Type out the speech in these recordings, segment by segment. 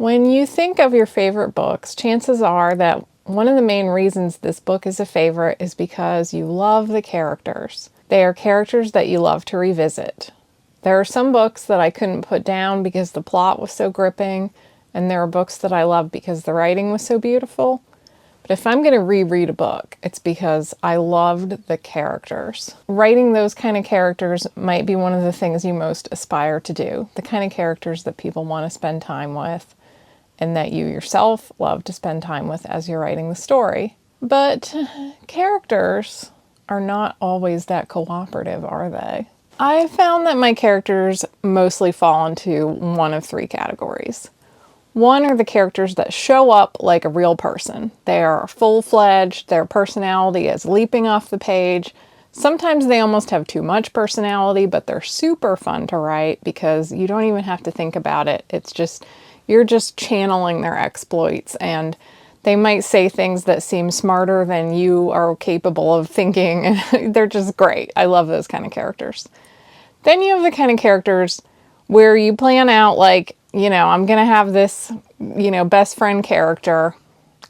When you think of your favorite books, chances are that one of the main reasons this book is a favorite is because you love the characters. They are characters that you love to revisit. There are some books that I couldn't put down because the plot was so gripping, and there are books that I love because the writing was so beautiful. But if I'm going to reread a book, it's because I loved the characters. Writing those kind of characters might be one of the things you most aspire to do. The kind of characters that people want to spend time with and that you yourself love to spend time with as you're writing the story. But characters are not always that cooperative, are they? I found that my characters mostly fall into one of three categories. One are the characters that show up like a real person. They are full-fledged, their personality is leaping off the page. Sometimes they almost have too much personality, but they're super fun to write because you don't even have to think about it. It's just, you're just channeling their exploits, and they might say things that seem smarter than you are capable of thinking. They're just great. I love those kind of characters. Then you have the kind of characters where you plan out like, I'm going to have this, best friend character,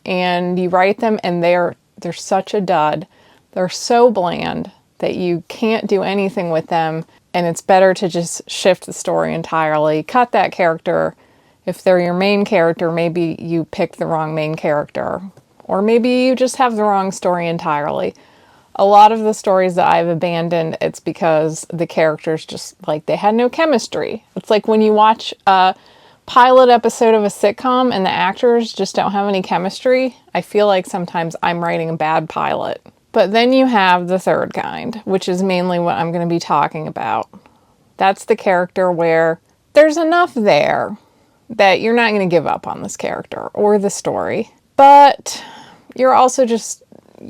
and you write them and they're such a dud. They're so bland that you can't do anything with them, and it's better to just shift the story entirely. Cut that character. If they're your main character, maybe you picked the wrong main character, or maybe you just have the wrong story entirely. A lot of the stories that I've abandoned, it's because the characters just, they had no chemistry. It's like when you watch a pilot episode of a sitcom and the actors just don't have any chemistry. I feel like sometimes I'm writing a bad pilot. But then you have the third kind, which is mainly what I'm going to be talking about. That's the character where there's enough there that you're not going to give up on this character or the story. But you're also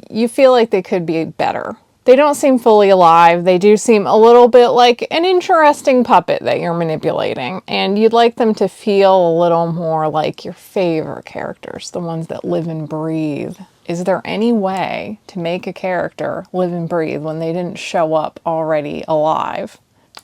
you feel like they could be better. They don't seem fully alive. They do seem a little bit like an interesting puppet that you're manipulating, and you'd like them to feel a little more like your favorite characters, the ones that live and breathe. Is there any way to make a character live and breathe when they didn't show up already alive?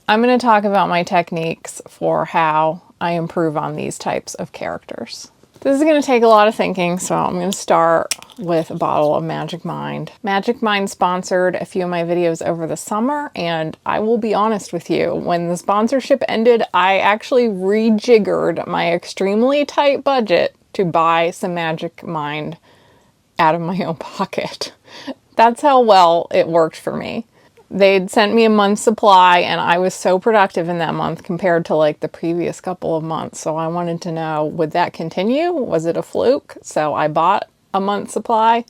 I'm going to talk about my techniques for how I improve on these types of characters. This is going to take a lot of thinking, so I'm going to start with a bottle of Magic Mind. Magic Mind sponsored a few of my videos over the summer, and I will be honest with you, when the sponsorship ended, I actually rejiggered my extremely tight budget to buy some Magic Mind out of my own pocket. That's how well it worked for me. They'd sent me a month's supply, and I was so productive in that month compared to the previous couple of months. So I wanted to know, would that continue? Was it a fluke? So I bought a month's supply,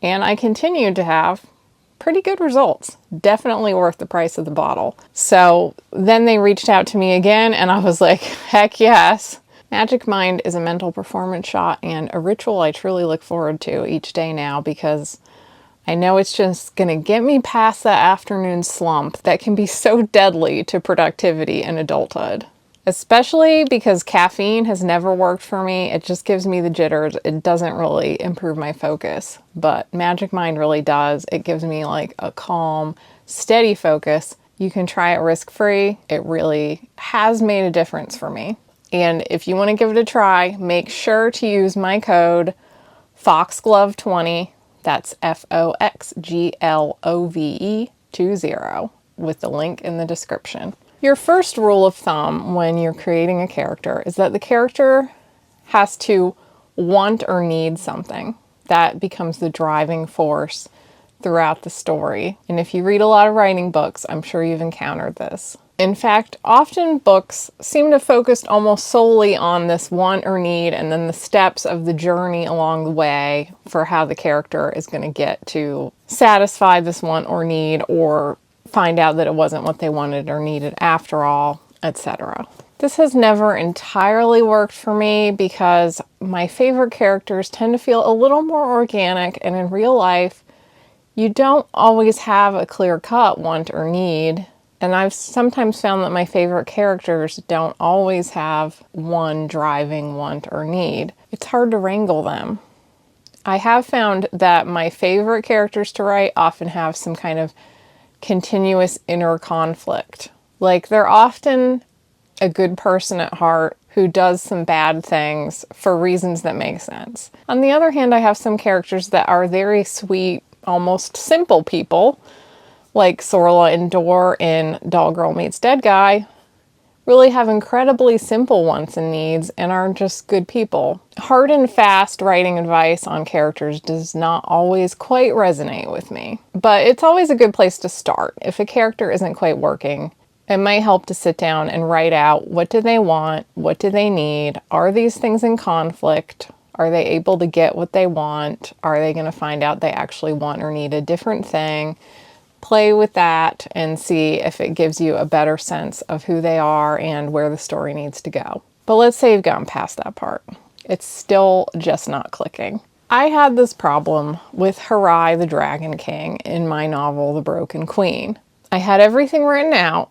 and I continued to have pretty good results. Definitely worth the price of the bottle. So then they reached out to me again, and I was like, heck yes. Magic Mind is a mental performance shot and a ritual I truly look forward to each day now, because I know it's just going to get me past that afternoon slump that can be so deadly to productivity in adulthood. Especially because caffeine has never worked for me. It just gives me the jitters. It doesn't really improve my focus. But Magic Mind really does. It gives me a calm, steady focus. You can try it risk-free. It really has made a difference for me. And if you want to give it a try, make sure to use my code FOXGLOVE20. That's FOXGLOVE20 with the link in the description. Your first rule of thumb when you're creating a character is that the character has to want or need something. That becomes the driving force throughout the story. And if you read a lot of writing books, I'm sure you've encountered this. In fact, often books seem to focus almost solely on this want or need, and then the steps of the journey along the way for how the character is going to get to satisfy this want or need, or find out that it wasn't what they wanted or needed after all, etc. This has never entirely worked for me because my favorite characters tend to feel a little more organic, and in real life, you don't always have a clear-cut want or need. And I've sometimes found that my favorite characters don't always have one driving want or need. It's hard to wrangle them. I have found that my favorite characters to write often have some kind of continuous inner conflict. They're often a good person at heart who does some bad things for reasons that make sense. On the other hand, I have some characters that are very sweet, almost simple people, like Sorla and Dor in Doll Girl Meets Dead Guy, really have incredibly simple wants and needs and are just good people. Hard and fast writing advice on characters does not always quite resonate with me, but it's always a good place to start. If a character isn't quite working, it might help to sit down and write out, what do they want? What do they need? Are these things in conflict? Are they able to get what they want? Are they going to find out they actually want or need a different thing? Play with that and see if it gives you a better sense of who they are and where the story needs to go. But let's say you've gotten past that part. It's still just not clicking. I had this problem with Harai the Dragon King in my novel, The Broken Queen. I had everything written out.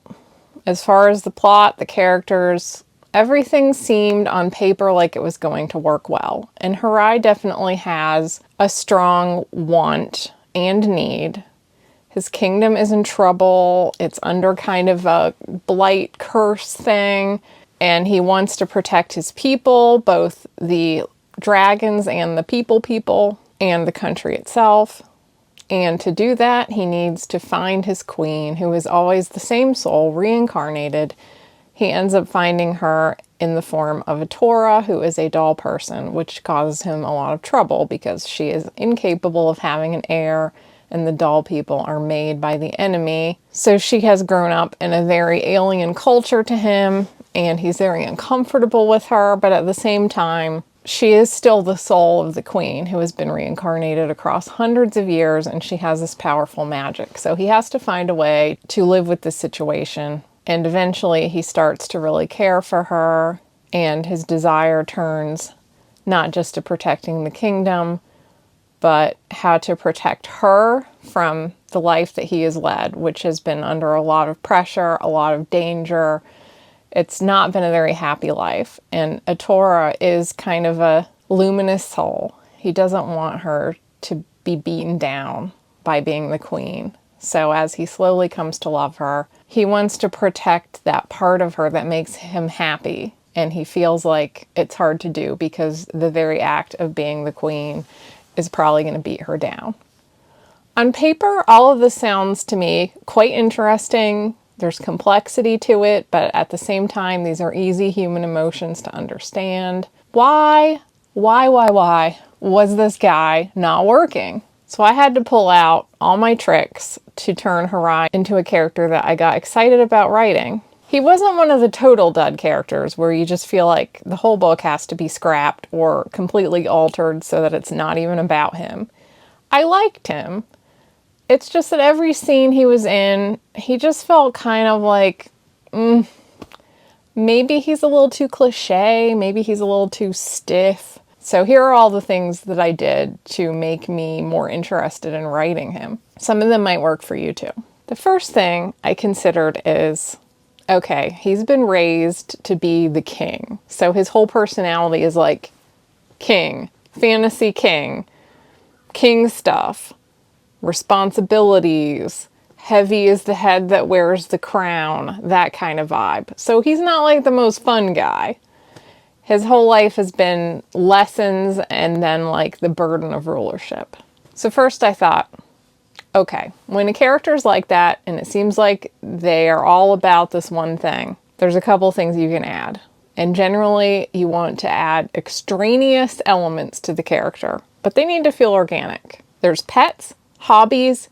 As far as the plot, the characters, everything seemed on paper like it was going to work well. And Harai definitely has a strong want and need. His kingdom is in trouble. It's under kind of a blight curse thing. And he wants to protect his people, both the dragons and the people, and the country itself. And to do that, he needs to find his queen, who is always the same soul, reincarnated. He ends up finding her in the form of a Torah, who is a doll person, which causes him a lot of trouble because she is incapable of having an heir, and the doll people are made by the enemy. So she has grown up in a very alien culture to him, and he's very uncomfortable with her, but at the same time, she is still the soul of the queen who has been reincarnated across hundreds of years, and she has this powerful magic. So he has to find a way to live with this situation, and eventually he starts to really care for her, and his desire turns not just to protecting the kingdom, but how to protect her from the life that he has led, which has been under a lot of pressure, a lot of danger. It's not been a very happy life. And Atora is kind of a luminous soul. He doesn't want her to be beaten down by being the queen. So as he slowly comes to love her, he wants to protect that part of her that makes him happy. And he feels like it's hard to do because the very act of being the queen is probably going to beat her down. On paper, all of this sounds to me quite interesting. There's complexity to it, but at the same time, these are easy human emotions to understand. Why was this guy not working? So I had to pull out all my tricks to turn Harai into a character that I got excited about writing. He wasn't one of the total dud characters where you just feel like the whole book has to be scrapped or completely altered so that it's not even about him. I liked him. It's just that every scene he was in, he just felt kind of like, maybe he's a little too cliche, maybe he's a little too stiff. So here are all the things that I did to make me more interested in writing him. Some of them might work for you too. The first thing I considered is, okay, he's been raised to be the king. So his whole personality is like king, fantasy king stuff, responsibilities, heavy is the head that wears the crown, that kind of vibe. So he's not like the most fun guy. His whole life has been lessons and then like the burden of rulership. So first I thought, okay, when a character's like that and it seems like they are all about this one thing, there's a couple things you can add. And generally you want to add extraneous elements to the character, but they need to feel organic. There's pets, hobbies,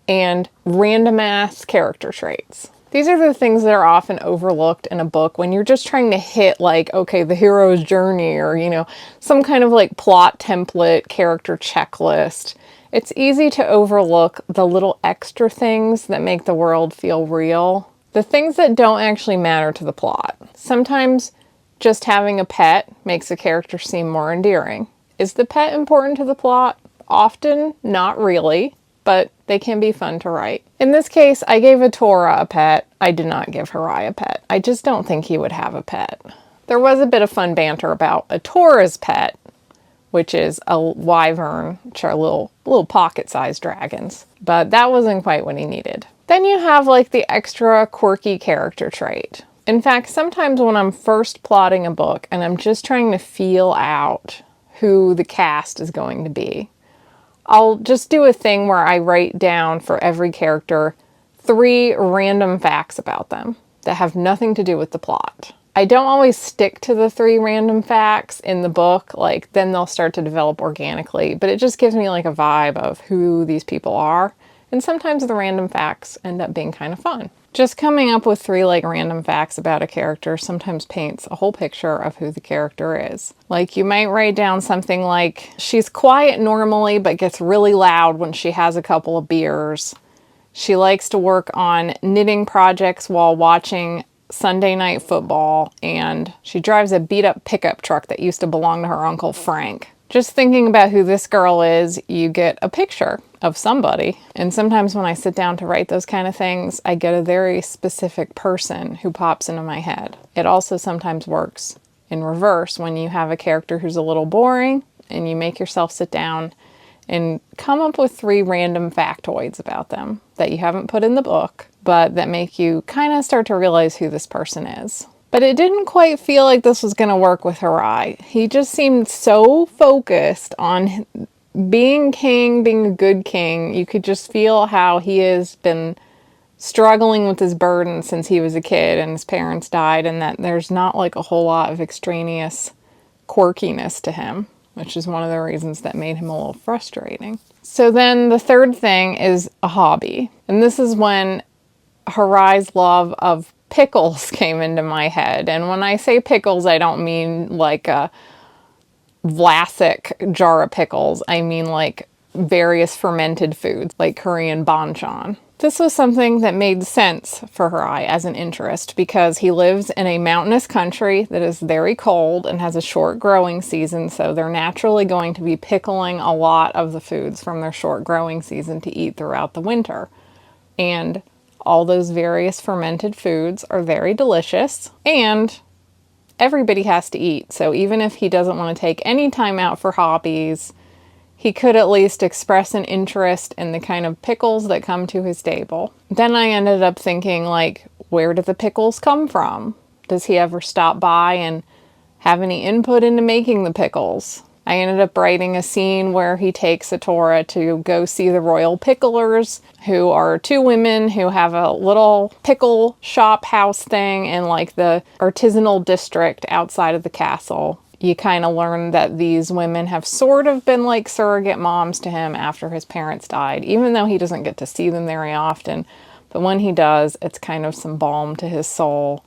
and random ass character traits. These are the things that are often overlooked in a book when you're just trying to hit like, okay, the hero's journey or, some kind of like plot template, character checklist. It's easy to overlook the little extra things that make the world feel real. The things that don't actually matter to the plot. Sometimes just having a pet makes a character seem more endearing. Is the pet important to the plot? Often, not really, but they can be fun to write. In this case, I gave Atora a pet. I did not give Harai a pet. I just don't think he would have a pet. There was a bit of fun banter about Atora's pet, which is a wyvern, which are little pocket-sized dragons. But that wasn't quite what he needed. Then you have like the extra quirky character trait. In fact, sometimes when I'm first plotting a book and I'm just trying to feel out who the cast is going to be, I'll just do a thing where I write down for every character 3 random facts about them that have nothing to do with the plot. I don't always stick to the 3 random facts in the book, like then they'll start to develop organically, but it just gives me like a vibe of who these people are. And sometimes the random facts end up being kind of fun. Just coming up with 3 like random facts about a character sometimes paints a whole picture of who the character is. Like you might write down something like, she's quiet normally but gets really loud when she has a couple of beers. She likes to work on knitting projects while watching Sunday Night Football, and she drives a beat up pickup truck that used to belong to her Uncle Frank. Just thinking about who this girl is, you get a picture of somebody. And sometimes when I sit down to write those kind of things, I get a very specific person who pops into my head. It also sometimes works in reverse when you have a character who's a little boring and you make yourself sit down and come up with 3 random factoids about them that you haven't put in the book, but that make you kind of start to realize who this person is. But it didn't quite feel like this was going to work with Harai. He just seemed so focused on being king, being a good king. You could just feel how he has been struggling with his burden since he was a kid and his parents died, and that there's not like a whole lot of extraneous quirkiness to him, which is one of the reasons that made him a little frustrating. So then the third thing is a hobby. And this is when Harai's love of pickles came into my head. And when I say pickles, I don't mean like a Vlasic jar of pickles. I mean like various fermented foods like Korean banchan. This was something that made sense for Harai as an interest because he lives in a mountainous country that is very cold and has a short growing season, so they're naturally going to be pickling a lot of the foods from their short growing season to eat throughout the winter. And all those various fermented foods are very delicious, and everybody has to eat. So even if he doesn't want to take any time out for hobbies, he could at least express an interest in the kind of pickles that come to his table. Then I ended up thinking, like, where do the pickles come from? Does he ever stop by and have any input into making the pickles? I ended up writing a scene where he takes Atora to go see the royal picklers, who are 2 women who have a little pickle shop house thing in like the artisanal district outside of the castle. You kind of learn that these women have sort of been like surrogate moms to him after his parents died, even though he doesn't get to see them very often. But when he does, it's kind of some balm to his soul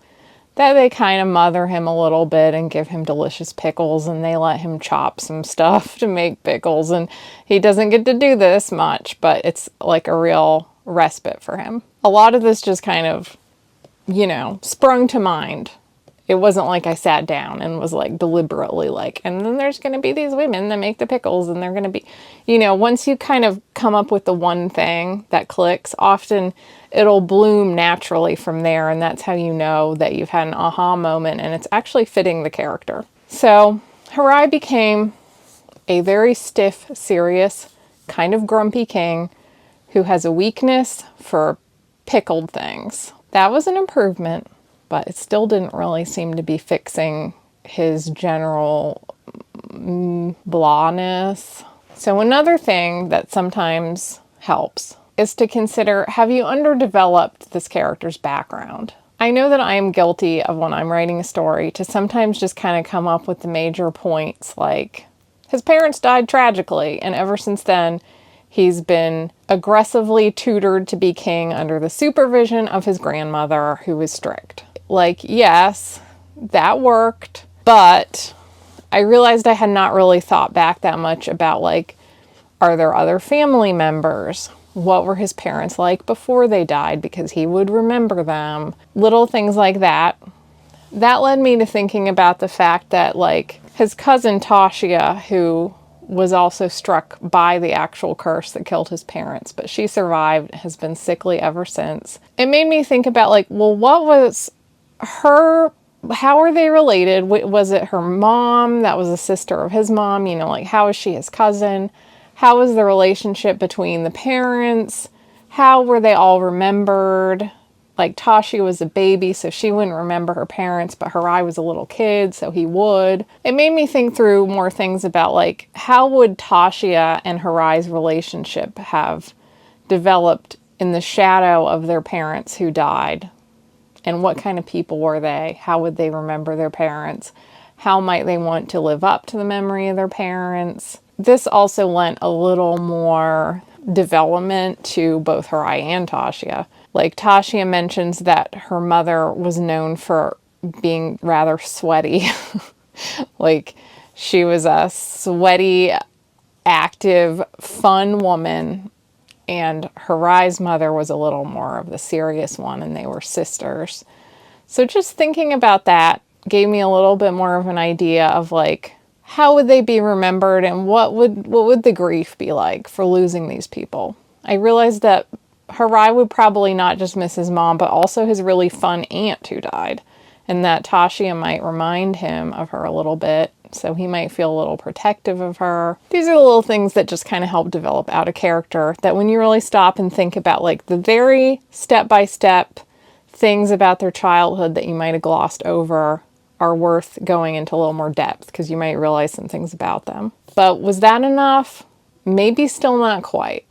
that they kind of mother him a little bit and give him delicious pickles, and they let him chop some stuff to make pickles. And he doesn't get to do this much, but it's like a real respite for him. A lot of this just kind of, sprung to mind. It wasn't like I sat down and was like deliberately like, and then there's going to be these women that make the pickles and they're going to be, once you kind of come up with the one thing that clicks, often it'll bloom naturally from there. And that's how you know that you've had an aha moment and it's actually fitting the character. So Harai became a very stiff, serious, kind of grumpy king who has a weakness for pickled things. That was an improvement, but it still didn't really seem to be fixing his general blahness. So another thing that sometimes helps is to consider, have you underdeveloped this character's background? I know that I am guilty of, when I'm writing a story, to sometimes just kind of come up with the major points, like his parents died tragically, and ever since then he's been aggressively tutored to be king under the supervision of his grandmother, who was strict. Like, yes, that worked, but I realized I had not really thought back that much about, like, are there other family members? What were his parents like before they died? Because he would remember them. Little things like that. That led me to thinking about the fact that, like, his cousin Tasha, who was also struck by the actual curse that killed his parents, but she survived, has been sickly ever since. It made me think about, like, well, what was her, how are they related? Was it her mom that was a sister of his mom? Like, how is she his cousin? How was the relationship between the parents? How were they all remembered? like Tashi was a baby, so she wouldn't remember her parents, but Harai was a little kid, so he would. It made me think through more things about like, how would Tashia and Harai's relationship have developed in the shadow of their parents who died? And what kind of people were they? How would they remember their parents? How might they want to live up to the memory of their parents? This also lent a little more development to both Harai and Tashia. Like Tashia mentions that her mother was known for being rather sweaty. Like she was a sweaty, active, fun woman. And Harai's mother was a little more of the serious one, and they were sisters. So just thinking about that gave me a little bit more of an idea of like, how would they be remembered and what would the grief be like for losing these people? I realized that Harai would probably not just miss his mom, but also his really fun aunt who died, and that Tashia might remind him of her a little bit, so he might feel a little protective of her. These are the little things that just kind of help develop out a character, that when you really stop and think about like the very step-by-step things about their childhood that you might have glossed over are worth going into a little more depth, because you might realize some things about them. But was that enough? Maybe still not quite.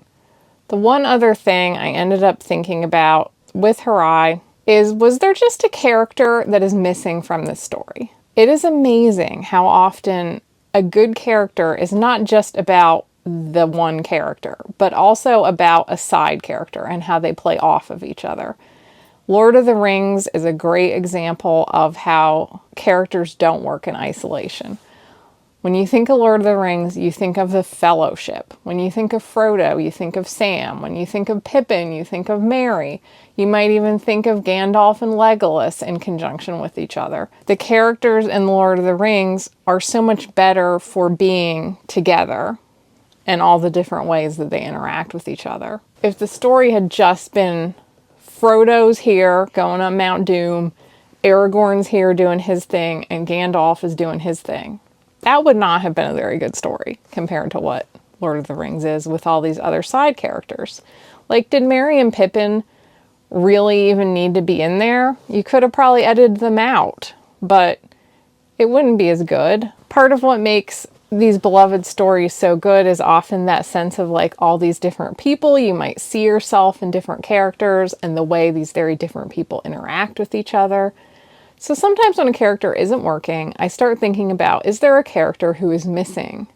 The one other thing I ended up thinking about with Harai is, was there just a character that is missing from this story? It is amazing how often a good character is not just about the one character, but also about a side character and how they play off of each other. Lord of the Rings is a great example of how characters don't work in isolation. When you think of Lord of the Rings, you think of the Fellowship. When you think of Frodo, you think of Sam. When you think of Pippin, you think of Merry. You might even think of Gandalf and Legolas in conjunction with each other. The characters in Lord of the Rings are so much better for being together and all the different ways that they interact with each other. If the story had just been Frodo's here going up Mount Doom, Aragorn's here doing his thing, and Gandalf is doing his thing, that would not have been a very good story compared to what Lord of the Rings is with all these other side characters. Like, did Merry and Pippin really even need to be in there? You could have probably edited them out, but it wouldn't be as good. Part of what makes these beloved stories so good is often that sense of like all these different people. You might see yourself in different characters and the way these very different people interact with each other. So sometimes when a character isn't working, I start thinking about, is there a character who is missing?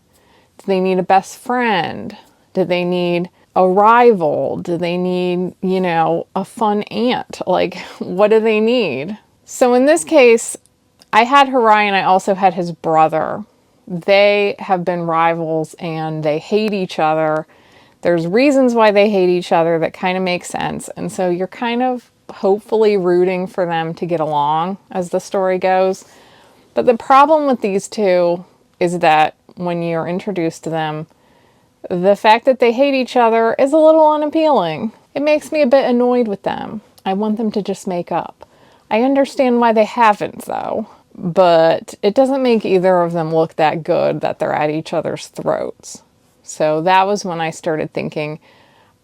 Do they need a best friend? Do they need a rival? Do they need, a fun aunt? Like, what do they need? So in this case, I had Harai and I also had his brother. They have been rivals and they hate each other. There's reasons why they hate each other that kind of make sense. And so you're kind of hopefully rooting for them to get along as the story goes. But the problem with these two is that when you're introduced to them, the fact that they hate each other is a little unappealing. It makes me a bit annoyed with them. I want them to just make up. I understand why they haven't, though. But it doesn't make either of them look that good that they're at each other's throats. So that was when I started thinking,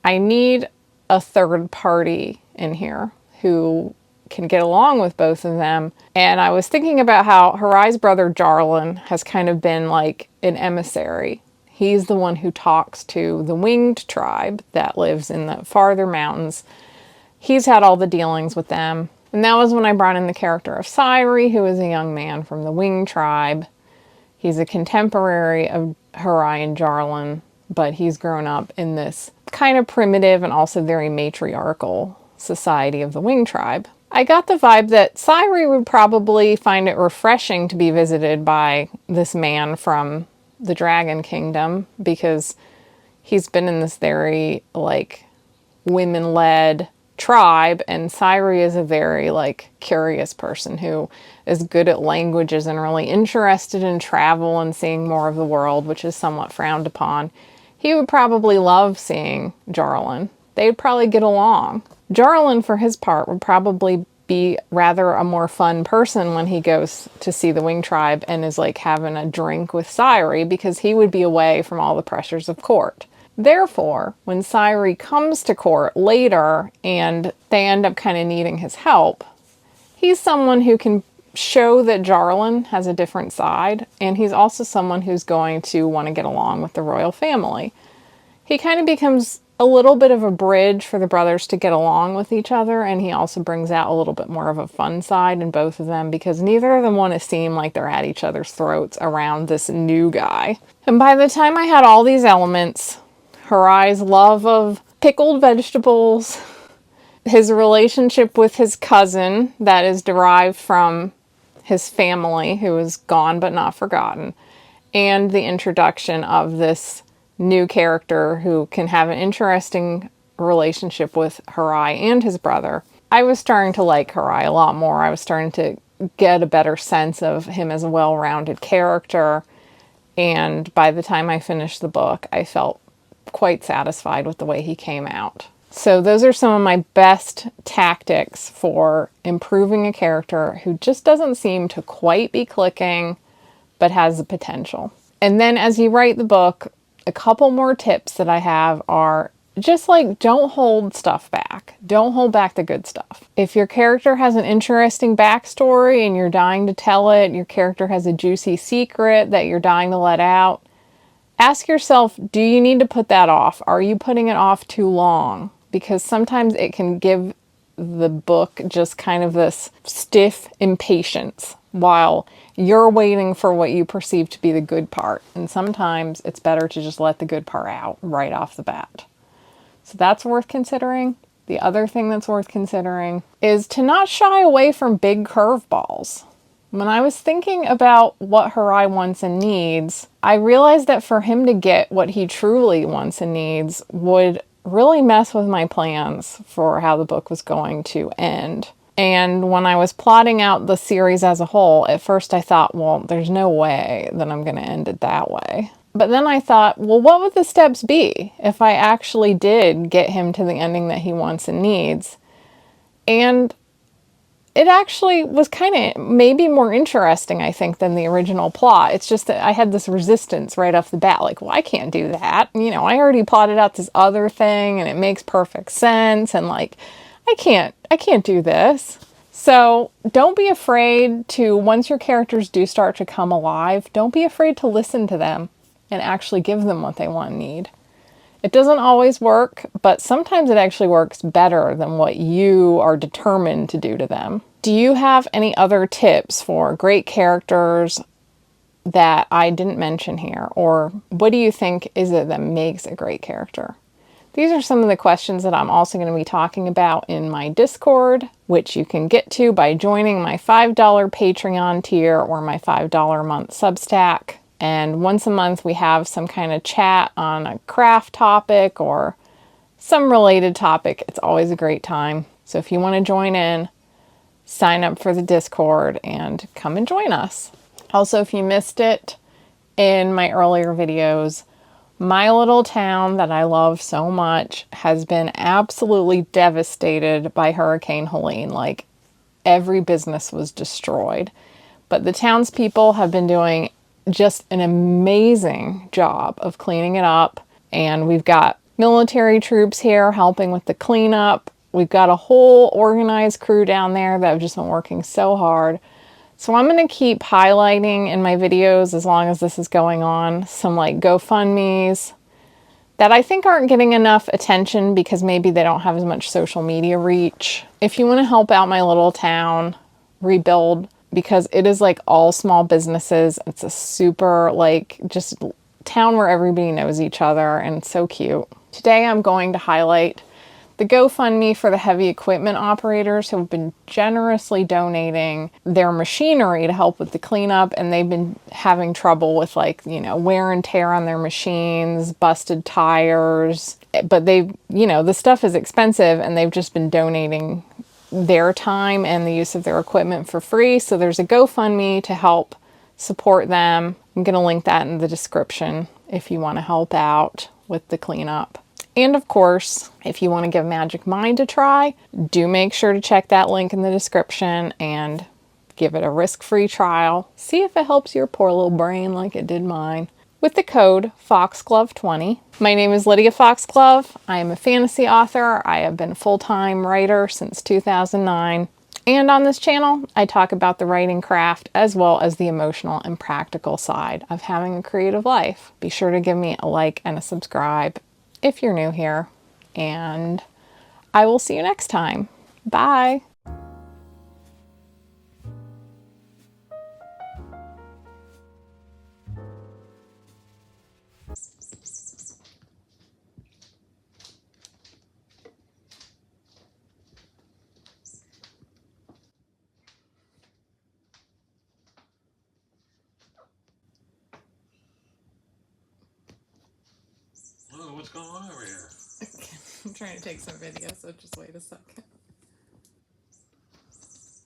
I need a third party in here who can get along with both of them. And I was thinking about how Harai's brother Jarlan has kind of been like an emissary. He's the one who talks to the winged tribe that lives in the farther mountains. He's had all the dealings with them. And that was when I brought in the character of Sairi, who is a young man from the winged tribe. He's a contemporary of Harai and Jarlan, but he's grown up in this kind of primitive and also very matriarchal society of the winged tribe. I got the vibe that Sairi would probably find it refreshing to be visited by this man from the Dragon Kingdom, because he's been in this very, women-led tribe, and Sairi is a very, curious person who is good at languages and really interested in travel and seeing more of the world, which is somewhat frowned upon. He would probably love seeing Jarlan. They'd probably get along. Jarlan, for his part, would probably be rather a more fun person when he goes to see the winged tribe and is having a drink with Sairi, because he would be away from all the pressures of court. Therefore, when Sairi comes to court later and they end up kind of needing his help, he's someone who can show that Jarlin has a different side, and he's also someone who's going to want to get along with the royal family. He kind of becomes a little bit of a bridge for the brothers to get along with each other, and he also brings out a little bit more of a fun side in both of them because neither of them want to seem like they're at each other's throats around this new guy. And by the time I had all these elements, Harai's love of pickled vegetables, his relationship with his cousin that is derived from his family who is gone but not forgotten, and the introduction of this new character who can have an interesting relationship with Harai and his brother, I was starting to like Harai a lot more. I was starting to get a better sense of him as a well-rounded character, and by the time I finished the book, I felt quite satisfied with the way he came out. So those are some of my best tactics for improving a character who just doesn't seem to quite be clicking, but has the potential. And then as you write the book, a couple more tips that I have are just like, don't hold stuff back. Don't hold back the good stuff. If your character has an interesting backstory and you're dying to tell it, your character has a juicy secret that you're dying to let out, ask yourself, do you need to put that off? Are you putting it off too long? Because sometimes it can give the book just kind of this stiff impatience while you're waiting for what you perceive to be the good part. And sometimes it's better to just let the good part out right off the bat. So that's worth considering. The other thing that's worth considering is to not shy away from big curveballs. When I was thinking about what Harai wants and needs, I realized that for him to get what he truly wants and needs would really mess with my plans for how the book was going to end. And when I was plotting out the series as a whole, at first I thought, well, there's no way that I'm going to end it that way. But then I thought, well, what would the steps be if I actually did get him to the ending that he wants and needs? And it actually was kind of maybe more interesting, I think, than the original plot. It's just that I had this resistance right off the bat, like, well, I can't do that. You know, I already plotted out this other thing and it makes perfect sense. And like, I can't do this. So don't be afraid to, once your characters do start to come alive, don't be afraid to listen to them and actually give them what they want and need. It doesn't always work, but sometimes it actually works better than what you are determined to do to them. Do you have any other tips for great characters that I didn't mention here? Or what do you think is it that makes a great character? These are some of the questions that I'm also going to be talking about in my Discord, which you can get to by joining my $5 Patreon tier or my $5 a month Substack. And once a month we have some kind of chat on a craft topic or some related topic. It's always a great time. So if you want to join in, sign up for the Discord and come and join us. Also, if you missed it in my earlier videos, my little town that I love so much has been absolutely devastated by Hurricane Helene. Like, every business was destroyed. But the townspeople have been doing just an amazing job of cleaning it up. And we've got military troops here helping with the cleanup. We've got a whole organized crew down there that have just been working so hard. So I'm going to keep highlighting in my videos, as long as this is going on, some like GoFundMes that I think aren't getting enough attention because maybe they don't have as much social media reach. If you want to help out my little town rebuild, because it is like all small businesses, it's a super like just town where everybody knows each other and it's so cute. Today I'm going to highlight the GoFundMe for the heavy equipment operators who have been generously donating their machinery to help with the cleanup, and they've been having trouble with, like, you know, wear and tear on their machines, busted tires, but the stuff is expensive and they've just been donating their time and the use of their equipment for free. So there's a GoFundMe to help support them. I'm going to link that in the description if you want to help out with the cleanup. And of course, if you want to give Magic Mind a try, do make sure to check that link in the description and give it a risk-free trial. See if it helps your poor little brain like it did mine. with the code FOXGLOVE20. My name is Lydia Foxglove. I am a fantasy author. I have been a full-time writer since 2009. And on this channel, I talk about the writing craft as well as the emotional and practical side of having a creative life. Be sure to give me a like and a subscribe if you're new here. And I will see you next time. Bye. Oh, what's going on over here? I'm trying to take some video, so just wait a second.